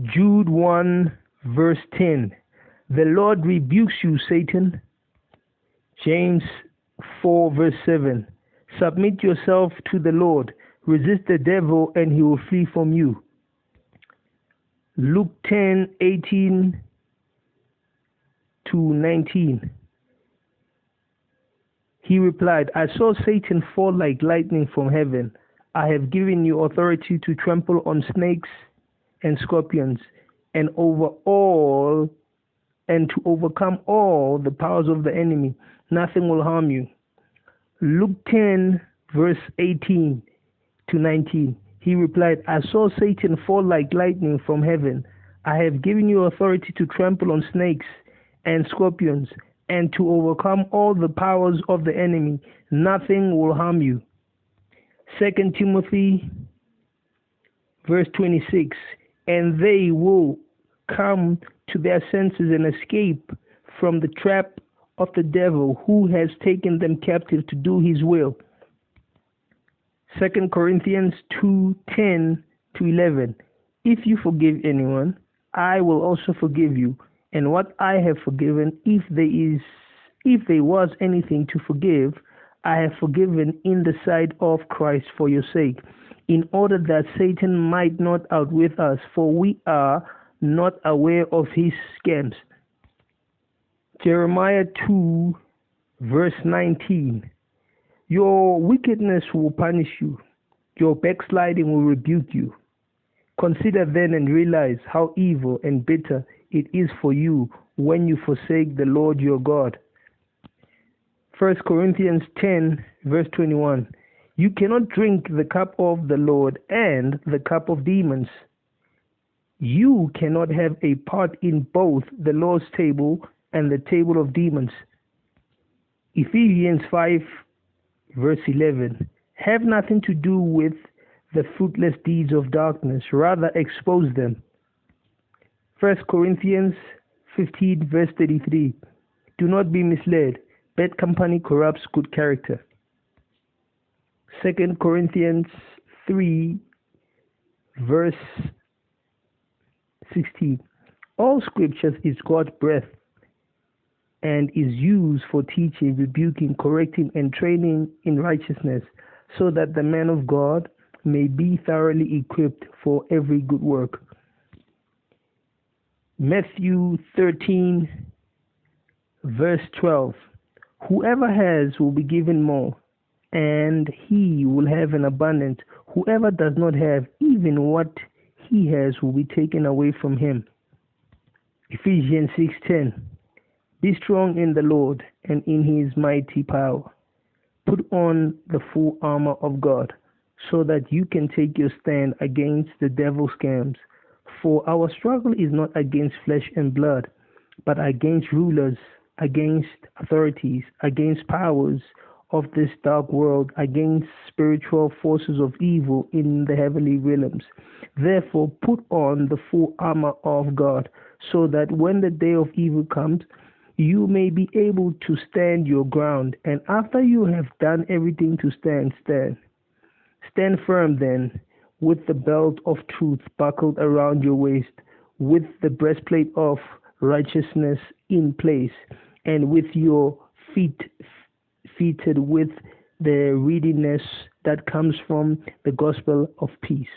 Jude 1 verse 10. The Lord rebukes you, Satan. James 4 verse 7. Submit yourself to the Lord. Resist the devil and he will flee from you. Luke 10:18 to 19. He replied, I saw Satan fall like lightning from heaven. I have given you authority to trample on snakes and scorpions and to overcome all the powers of the enemy. Nothing will harm you. Luke 10 verse 18 to 19. He replied, I saw Satan fall like lightning from heaven. I have given you authority to trample on snakes and scorpions and to overcome all the powers of the enemy. Nothing will harm you. 2 Timothy verse 26. And they will come to their senses and escape from the trap of the devil who has taken them captive to do his will. 2 Corinthians 2:10 to 11. If you forgive anyone, I will also forgive you. And what I have forgiven, if there was anything to forgive, I have forgiven in the sight of Christ for your sake, in order that Satan might not outwit us, for we are not aware of his scams. Jeremiah 2 verse 19. Your wickedness will punish you. Your backsliding will rebuke you. Consider then and realize how evil and bitter it is for you when you forsake the Lord your God. 1 Corinthians 10 verse 21. You cannot drink the cup of the Lord and the cup of demons. You cannot have a part in both the Lord's table and the table of demons. Ephesians 5 verse 11. Have nothing to do with the fruitless deeds of darkness, rather expose them. 1 Corinthians 15 verse 33. Do not be misled. Bad company corrupts good character. 2 Corinthians 3 verse 16. All scriptures is God's breath and is used for teaching, rebuking, correcting, and training in righteousness, so that the man of God may be thoroughly equipped for every good work. Matthew 13 verse 12. Whoever has will be given more, and he will have an abundance. Whoever does not have, even what he has will be taken away from him. Ephesians 6:10. Be strong in the Lord and in his mighty power. Put on the full armor of God, so that you can take your stand against the devil's scams. For our struggle is not against flesh and blood, but against rulers, against authorities, against powers of this dark world, against spiritual forces of evil in the heavenly realms. Therefore, put on the full armor of God, so that when the day of evil comes, you may be able to stand your ground. And after you have done everything to stand, stand firm then, with the belt of truth buckled around your waist, with the breastplate of righteousness in place, and with your feet fitted with the readiness that comes from the gospel of peace.